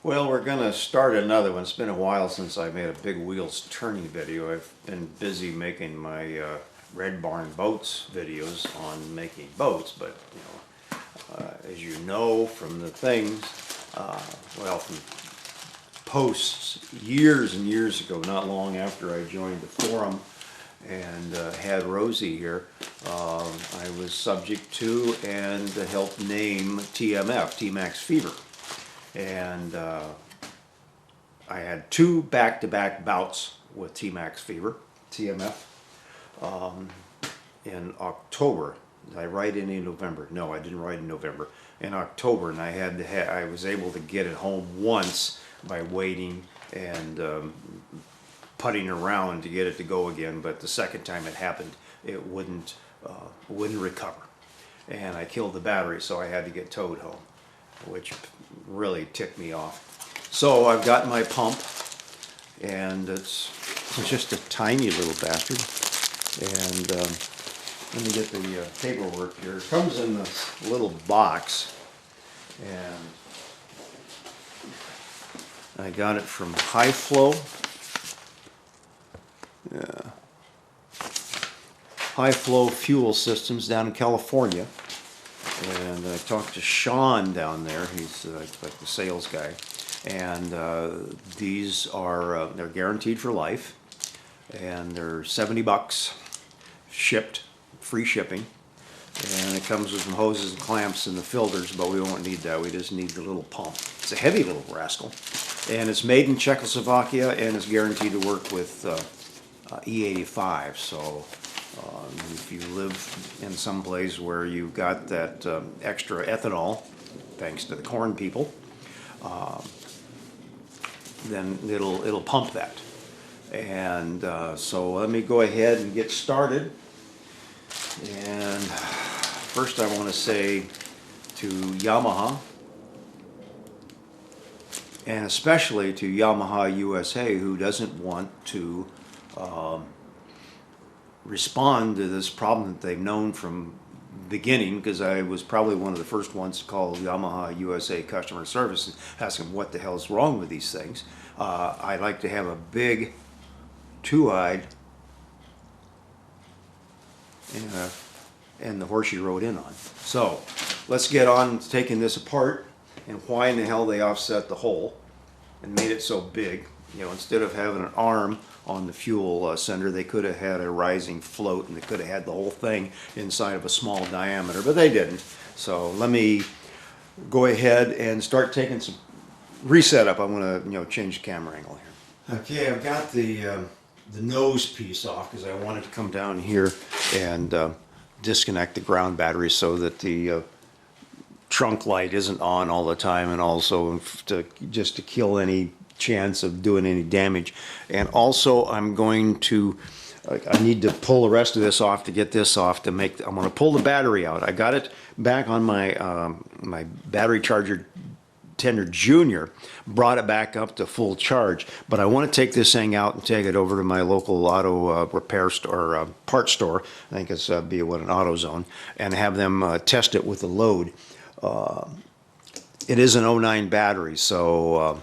Well, we're going to start another one. It's been a while since I made a big wheels turning video. I've been busy making my Red Barn Boats videos on making boats, but as you know from the things, well, from posts years and years ago, not long after I joined the forum and had Rosie here, I was subject to and helped name TMF, T-Max Fever. And I had two back-to-back bouts with T-Max Fever, TMF, in October. Did I ride in November? No, I didn't ride in November. In October, and I was able to get it home once by waiting and putting around to get it to go again. But the second time it happened, it wouldn't recover, and I killed the battery, so I had to get towed home, which really ticked me off. So I've got my pump, and it's just a tiny little bastard. And let me get the paperwork here. It comes in this little box, and I got it from High Flow. Yeah. High Flow Fuel Systems down in California. And I talked to Sean down there. He's like the sales guy. And these are, they're guaranteed for life. And they're $70 shipped, free shipping. And it comes with some hoses and clamps and the filters, but we won't need that. We just need the little pump. It's a heavy little rascal. And it's made in Czechoslovakia, and it's guaranteed to work with E85. So if you live in some place where you've got that extra ethanol, thanks to the corn people, then it'll pump that. And so let me go ahead and get started. And first I want to say to Yamaha, and especially to Yamaha USA, who doesn't want to respond to this problem that they've known from beginning, because I was probably one of the first ones to call Yamaha USA customer service and ask them what the hell's wrong with these things. I like to have a big two-eyed and the horse you rode in on. So let's get on to taking this apart and why in the hell they offset the hole and made it so big. You know, instead of having an arm on the fuel sender, they could have had a rising float, and they could have had the whole thing inside of a small diameter, but they didn't. So let me go ahead and start taking some reset up. I'm going to change the camera angle here. Okay, I've got the nose piece off because I wanted to come down here and disconnect the ground battery so that the trunk light isn't on all the time, and also just to kill any chance of doing any damage. And also I'm going to I need to pull the rest of this off to get this off to make I'm going to pull the battery out. I got it back on my my battery charger tender junior, brought it back up to full charge, but I want to take this thing out and take it over to my local auto repair store, part store. I think it's be what, an AutoZone, and have them test it with the load. It is an '09 battery, so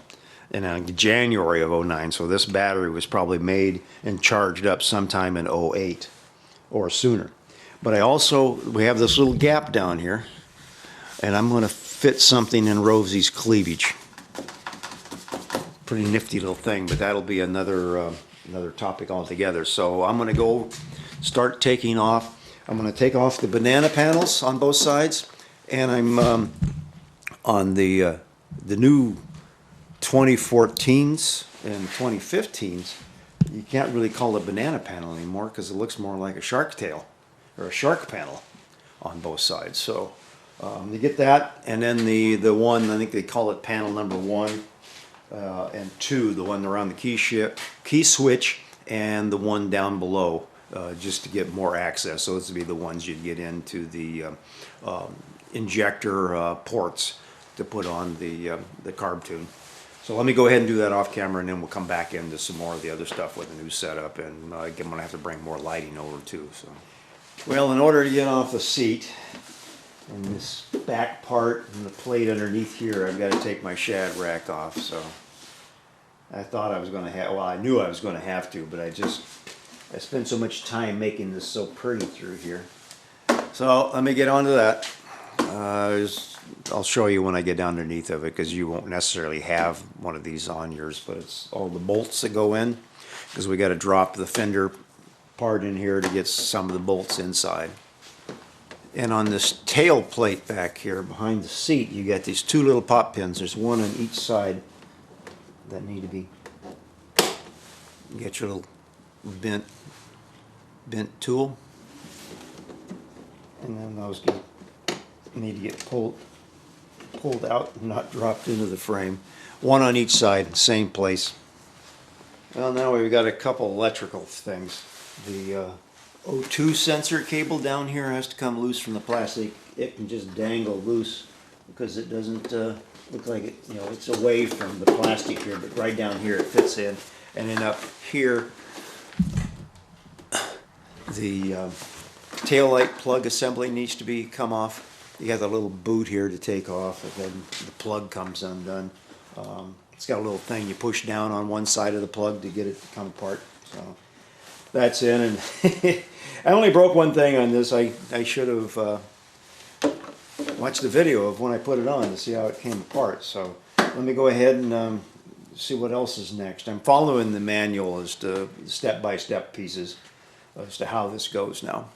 in January of '09, so this battery was probably made and charged up sometime in '08 or sooner. But we have this little gap down here, and I'm going to fit something in Rosie's cleavage. Pretty nifty little thing, but that'll be another topic altogether. So I'm going to go start taking off. I'm going to take off the banana panels on both sides, and I'm on the new 2014s and 2015s. You can't really call it a banana panel anymore because it looks more like a shark tail or a shark panel on both sides. So you get that, and then the one, I think they call it panel number 1 and 2, the one around the key switch, and the one down below, just to get more access. So this would be the ones you'd get into the injector ports to put on the carb tune. So let me go ahead and do that off camera, and then we'll come back into some more of the other stuff with the new setup, and I'm going to have to bring more lighting over too. So, well, in order to get off the seat, And this back part and the plate underneath here, I've got to take my shad rack off. So I thought I was going to have, well, I knew I was going to have to, but I spent so much time making this so pretty through here. So let me get on to that. I'll show you when I get underneath of it, because you won't necessarily have one of these on yours, but it's all the bolts that go in, because we got to drop the fender part in here to get some of the bolts inside. And on this tail plate back here behind the seat, you got these two little pop pins. There's one on each side that need to be, you get your little bent tool, and then those need to get pulled out and not dropped into the frame. One on each side, same place. Well, now we've got a couple electrical things. The O2 sensor cable down here has to come loose from the plastic. It can just dangle loose because it doesn't look like it, it's away from the plastic here, but right down here it fits in. And then up here, the tail light plug assembly needs to come off. You got the little boot here to take off, and then the plug comes undone. It's got a little thing you push down on one side of the plug to get it to come apart. So that's in, and I only broke one thing on this. I should have watched the video of when I put it on to see how it came apart. So let me go ahead and see what else is next. I'm following the manual as to step-by-step pieces as to how this goes now.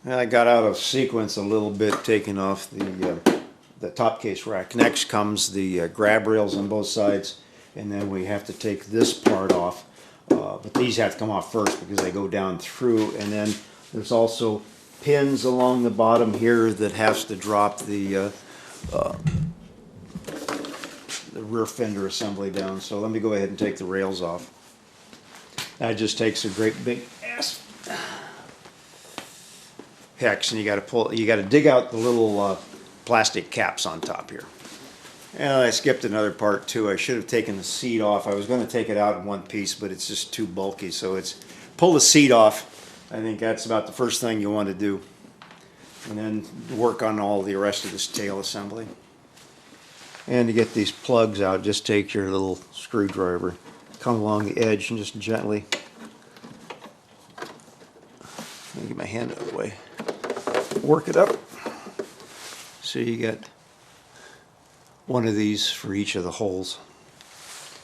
And I got out of sequence a little bit, taking off the top case rack. Next comes the grab rails on both sides, and then we have to take this part off. But these have to come off first because they go down through, and then there's also pins along the bottom here that has to drop the rear fender assembly down. So let me go ahead and take the rails off. That just takes a great big ass hex, and you got to dig out the little plastic caps on top here. And I skipped another part too. I should have taken the seat off. I was going to take it out in one piece, but it's just too bulky. So pull the seat off. I think that's about the first thing you want to do. And then work on all the rest of this tail assembly. And to get these plugs out, just take your little screwdriver, come along the edge and just gently, let me get my hand out of the way, work it up. So you get one of these for each of the holes.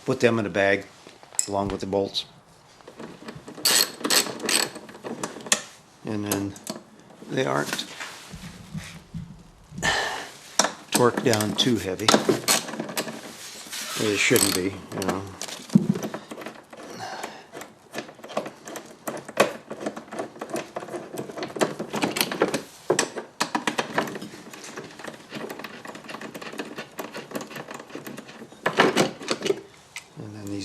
Put them in a bag along with the bolts. And then they aren't torqued down too heavy. They shouldn't be,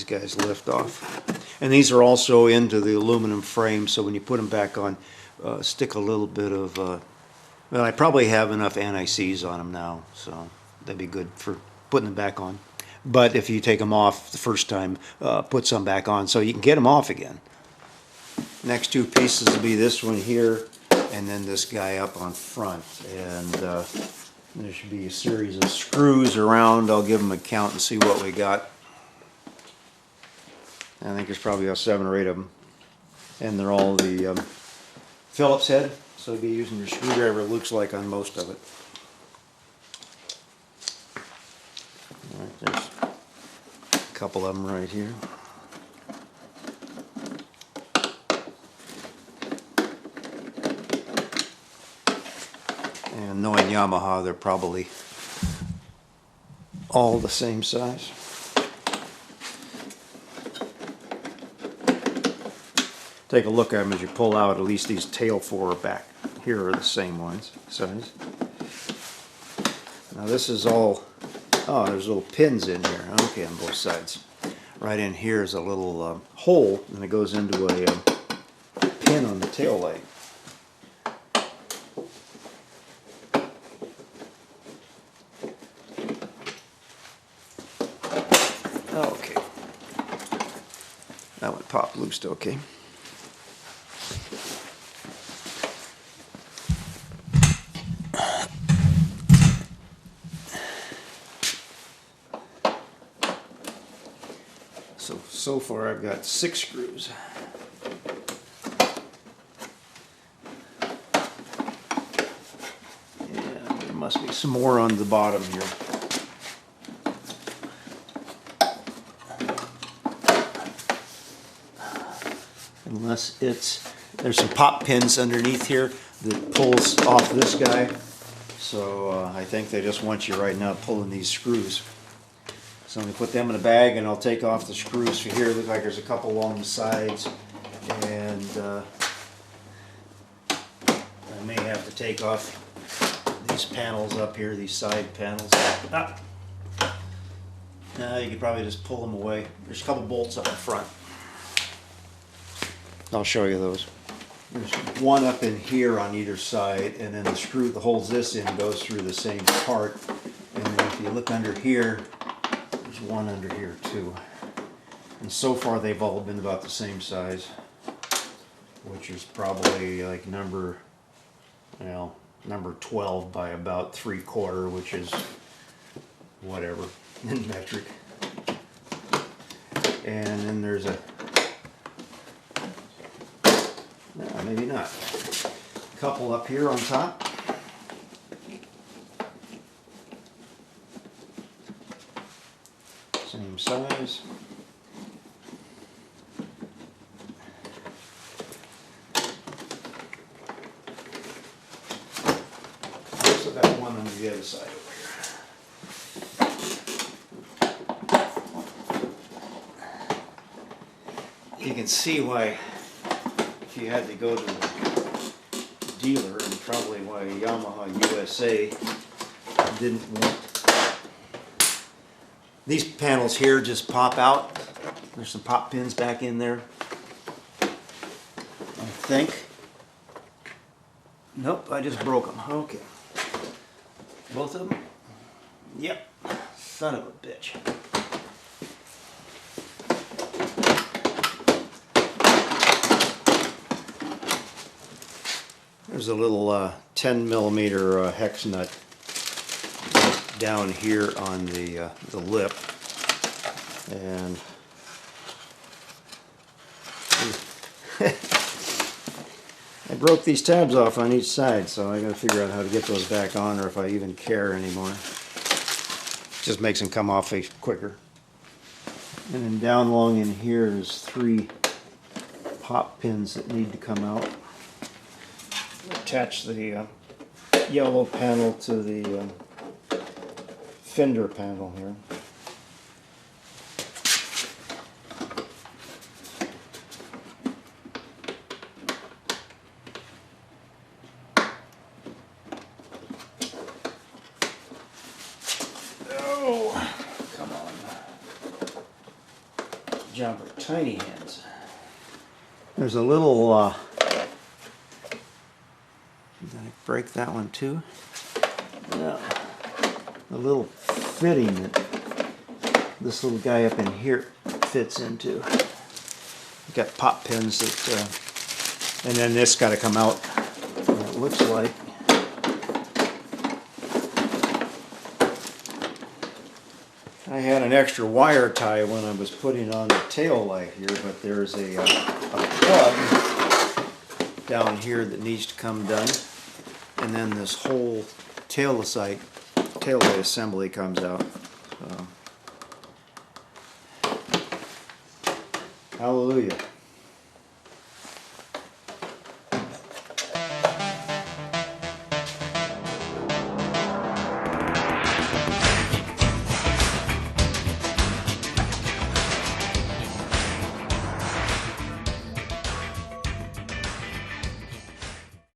guys lift off. And these are also into the aluminum frame, so when you put them back on, stick a little bit of, well, I probably have enough anti-seize on them now, so that'd be good for putting them back on. But if you take them off the first time, put some back on so you can get them off again. Next two pieces will be this one here, and then this guy up on front. And there should be a series of screws around. I'll give them a count and see what we got. I think there's probably about 7 or 8 of them, and they're all the Phillips head, so you'll be using your screwdriver, it looks like, on most of it. All right, there's a couple of them right here. And knowing Yamaha, they're probably all the same size. Take a look at them as you pull out. At least these tail 4 back here are the same ones size. Now this is all, oh, there's little pins in here. Okay, on both sides. Right in here is a little hole, and it goes into a pin on the tail light. Okay, that one popped loose. Okay. So far I've got 6 screws. And there must be some more on the bottom here. Unless there's some pop pins underneath here that pulls off this guy. So I think they just want you right now pulling these screws. So I'm going to put them in a bag and I'll take off the screws for here. Look like there's a couple along the sides. And I may have to take off these panels up here, these side panels. Ah. You could probably just pull them away. There's a couple bolts up in front. I'll show you those. There's one up in here on either side, and then the screw that holds this in goes through the same part. And then if you look under here, there's one under here too. And so far they've all been about the same size, which is probably like number 12 by about 3/4, which is whatever in metric. And then there's a no, maybe not. A couple up here on top. Same size. Also got one on the other side over here. You can see why if you had to go to the dealer, and probably why Yamaha USA didn't want. These panels here just pop out. There's some pop pins back in there, I think. Nope, I just broke them. Okay. Both of them? Yep. Son of a bitch. There's a little 10 millimeter hex nut down here on the lip, and I broke these tabs off on each side, so I got to figure out how to get those back on, or if I even care anymore. Just makes them come off quicker. And then down along in here is 3 pop pins that need to come out. Attach the yellow panel to the fender panel here. Oh, come on. Jumper, tiny hands. There's a little did I break that one too? No. A little fitting that this little guy up in here fits into. Got pop pins that, and then this got to come out. It looks like. I had an extra wire tie when I was putting on the tail light here, but there's a plug down here that needs to come done. And then this whole tail light assembly comes out. So. Hallelujah.